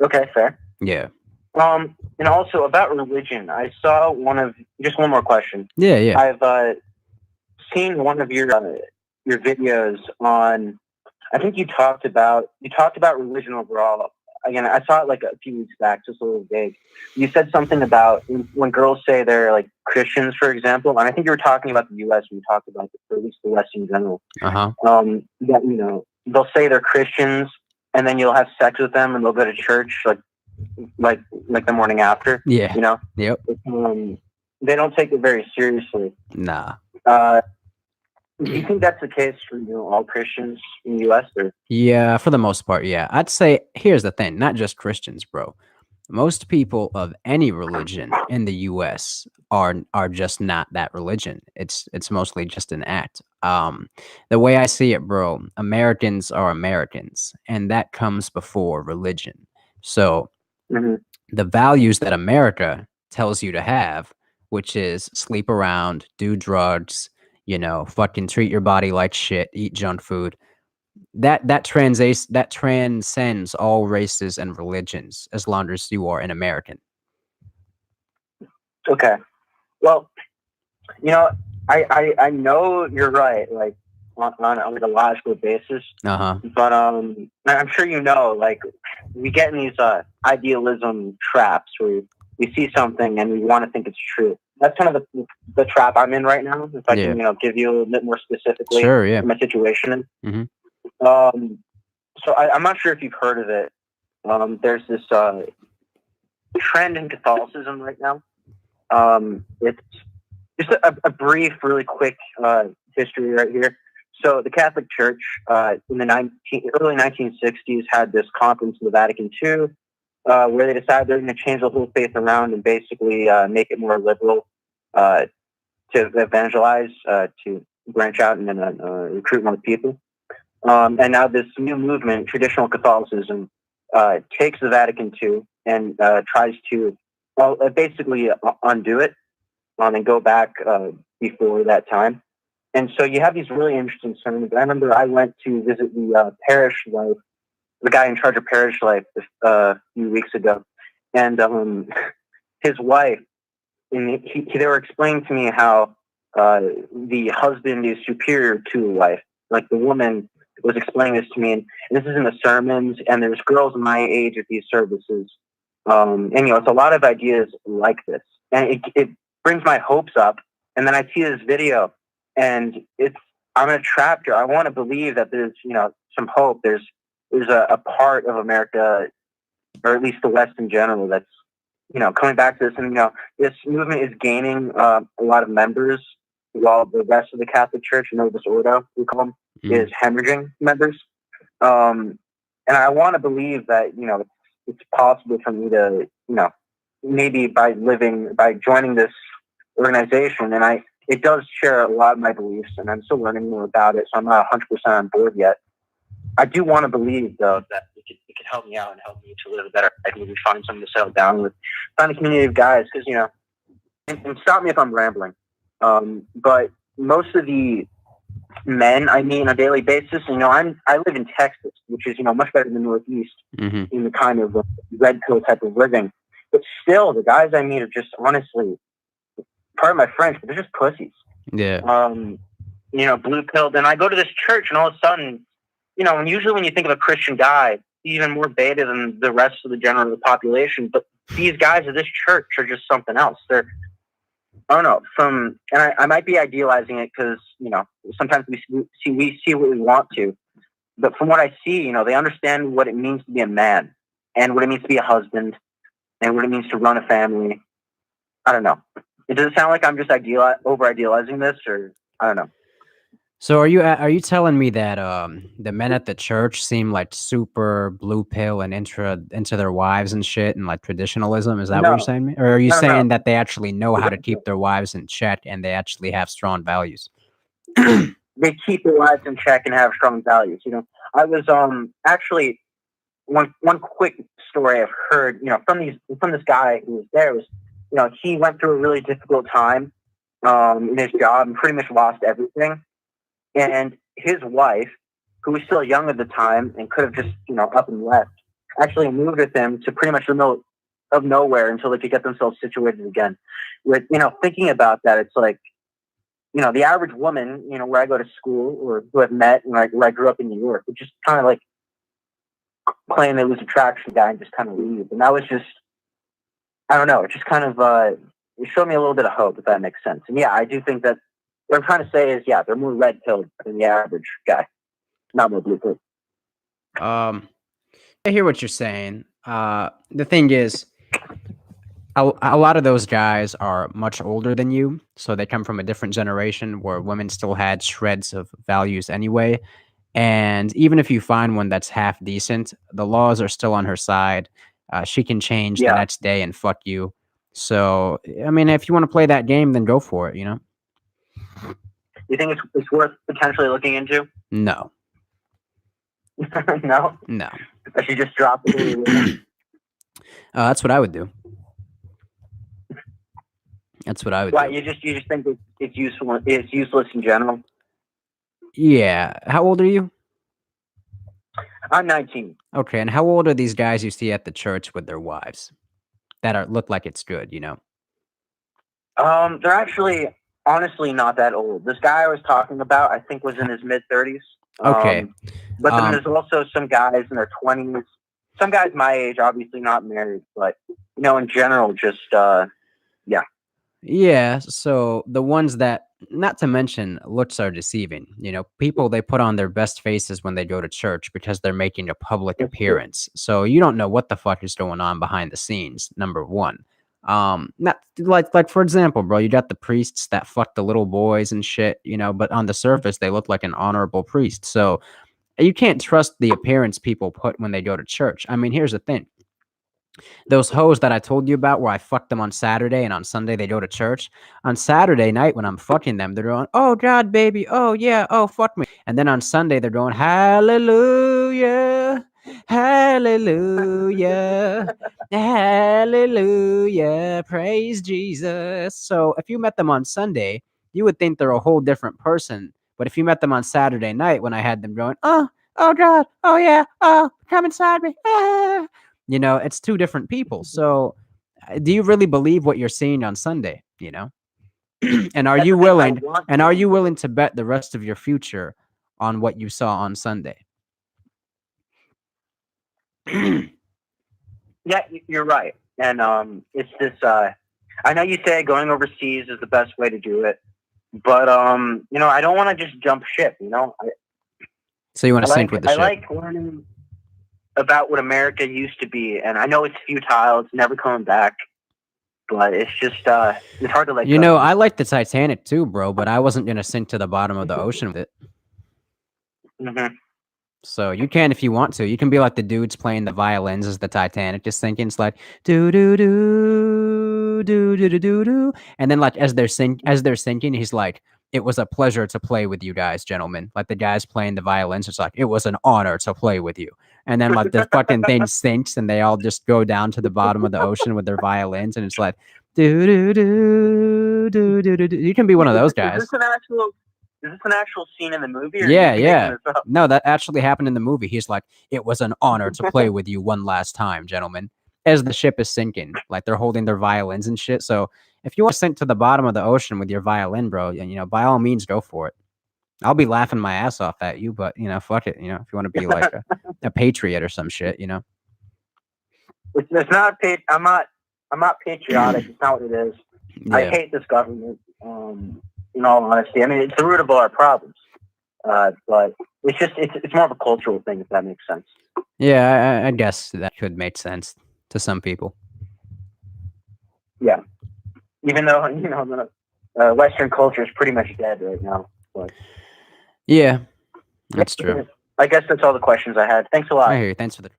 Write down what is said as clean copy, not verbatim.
Okay, fair. Yeah. And also about religion, I saw just one more question. Yeah, yeah. I've seen one of your videos on. I think you talked about religion overall. Again, I saw it like a few weeks back, just a little vague. You said something about when girls say they're like Christians, for example, and I think you were talking about the U.S. when you talked about or at least the West in general. Uh-huh. That they'll say they're Christians, and then you'll have sex with them, and they'll go to church like like the morning after. Yeah. You know, Yep. um, they don't take it very seriously. Nah. Uh, do you think that's the case for all Christians in the U.S. or? Yeah, for the most part, yeah. I'd say here's the thing, not just Christians, bro. Most people of any religion in the US are just not that religion. It's mostly just an act. The way I see it, bro, Americans are Americans, and that comes before religion. So Mhm. the values that America tells you to have, which is sleep around, do drugs, fucking treat your body like shit, eat junk food, that transcends all races and religions as long as you are an American. Okay. Well, you know, I know you're right, like on like a logical basis, Uh-huh. but I'm sure like we get in these idealism traps where we see something and we want to think it's true. That's kind of the trap I'm in right now. If I Yeah. can, give you a little bit more specifically Sure, yeah. my situation. Mhm. Um, so I'm not sure if you've heard of it. There's this trend in Catholicism right now. It's just a brief, really quick history right here. So the Catholic Church in the early 1960s had this conference in the Vatican II where they decided they're going to change the whole faith around and basically make it more liberal uh, to evangelize, to branch out and then recruit more people. And now this new movement, traditional Catholicism, takes the Vatican II and tries to, well, basically undo it and go back before that time. And so you have these really interesting sermons. I remember I went to visit the parish life, the guy in charge of parish life a few weeks ago, and his wife. And they were explaining to me how the husband is superior to the wife. Like the woman was explaining this to me, and this is in the sermons. And there's girls my age at these services, and it's a lot of ideas like this, and it brings my hopes up. And then I see this video, and I'm in a trap here. I want to believe that there's some hope. There's a part of America, or at least the West in general, that's coming back to this, and this movement is gaining a lot of members, while the rest of the Catholic Church, this ordo we call them, Mm. is hemorrhaging members. And I want to believe that it's possible for me to maybe by joining this organization, and it does share a lot of my beliefs, and I'm still learning more about it, so I'm not 100% on board yet. I do want to believe, though, that it could help me out and help me to live a better life, maybe find someone to settle down with, find a community of guys, because, and stop me if I'm rambling, but most of the men I meet on a daily basis, I live in Texas, which is, much better than the Northeast Mhm. in the kind of red pill type of living. But still, the guys I meet are just honestly, pardon my French, but they're just pussies. Yeah. Blue pilled. And I go to this church, and all of a sudden, and usually when you think of a Christian guy, he's even more beta than the rest of the general of the population. But these guys at this church are just something else. They're, I don't know, and I might be idealizing it because, sometimes we see what we want to. But from what I see, they understand what it means to be a man and what it means to be a husband and what it means to run a family. I don't know. Does it sound like I'm just over idealizing this, or I don't know? So are you telling me that the men at the church seem like super blue pill and into their wives and shit and like traditionalism? Is that what you're No, saying? Or are you no, no. saying that they actually know how to keep their wives in check and they actually have strong values? They keep their lives in check and have strong values. I was actually one quick story I've heard, from this guy who was there was, he went through a really difficult time in his job and pretty much lost everything. And his wife, who was still young at the time and could have just, up and left, actually moved with him to pretty much the middle of nowhere until they could get themselves situated again. With thinking about that, it's like the average woman, where I go to school or who I've met, and where I grew up in New York, would just kind of like claim it was attraction guy and just kind of leave. And that was just, I don't know, it just kind of it showed me a little bit of hope, if that makes sense. And yeah, I do think that what I'm trying to say is, yeah, they're more red pilled than the average guy, not more blue pilled. I hear what you're saying. The thing is, a lot of those guys are much older than you, so they come from a different generation where women still had shreds of values anyway. And even if you find one that's half decent, the laws are still on her side. She can change the Yeah. next day and fuck you. So, I mean, if you want to play that game, then go for it, You think it's worth potentially looking into? No. No? No. I should just drop it. That's what I would do. That's what I would Why, do. you just think it's useful? It's useless in general. Yeah. How old are you? I'm 19. Okay, and how old are these guys you see at the church with their wives that look like it's good? They're actually honestly not that old. This guy I was talking about, I think, was in his mid-30s. Okay. But then there's also some guys in their 20s. Some guys my age, obviously not married, but in general, just yeah. Yeah, so the ones that, not to mention, looks are deceiving. People, they put on their best faces when they go to church because they're making a public That's true. appearance. So you don't know what the fuck is going on behind the scenes, number one. Not like for example, bro, you got the priests that fuck the little boys and shit, but on the surface they look like an honorable priest. So you can't trust the appearance people put when they go to church. I mean, here's the thing. Those hoes that I told you about where I fucked them on Saturday and on Sunday they go to church. On Saturday night when I'm fucking them, they're going, "Oh God, baby. Oh yeah. Oh fuck me." And then on Sunday they're going, "Hallelujah. Hallelujah. Hallelujah. Praise Jesus." So if you met them on Sunday, you would think they're a whole different person. But if you met them on Saturday night when I had them going, "Oh God. Oh yeah. Oh, come inside me." It's two different people. So, do you really believe what you're seeing on Sunday? And are That's you the thing, I willing? want And to. are you willing to bet the rest of your future on what you saw on Sunday? Yeah, you're right. And it's this. I know you say going overseas is the best way to do it, but I don't want to just jump ship. So you want to sink with the I ship? like learning about what America used to be, and I know it's futile; it's never coming back. But it's just it's hard to let go. I like the Titanic too, bro, but I wasn't gonna sink to the bottom of the ocean with it. Mm-hmm. So you can if you want to. You can be like the dudes playing the violins as the Titanic just sinking. It's like do do do do do do do do, and then like as they're sinking, he's like, "It was a pleasure to play with you guys, gentlemen." Like the guys playing the violins, it's like, "It was an honor to play with you." And then like the fucking thing sinks, and they all just go down to the bottom of the ocean with their violins, and it's like do do do do do do. You can be one of those guys. Is this an actual scene in the movie? Or Yeah, are you yeah. making this up? No, that actually happened in the movie. He's like, "It was an honor to play with you one last time, gentlemen." As the ship is sinking, like they're holding their violins and shit. So if you want to sink to the bottom of the ocean with your violin, bro, by all means, go for it. I'll be laughing my ass off at you, but fuck it. If you want to be like a patriot or some shit. It's not. I'm not patriotic. It's not what it is. Yeah. I hate this government. In all honesty, I mean it's the root of all our problems. But it's more of a cultural thing, if that makes sense. Yeah, I guess that could make sense to some people. Yeah, even though the Western culture is pretty much dead right now. But Yeah, that's true. I guess that's all the questions I had. Thanks a lot. I hear you. Thanks for the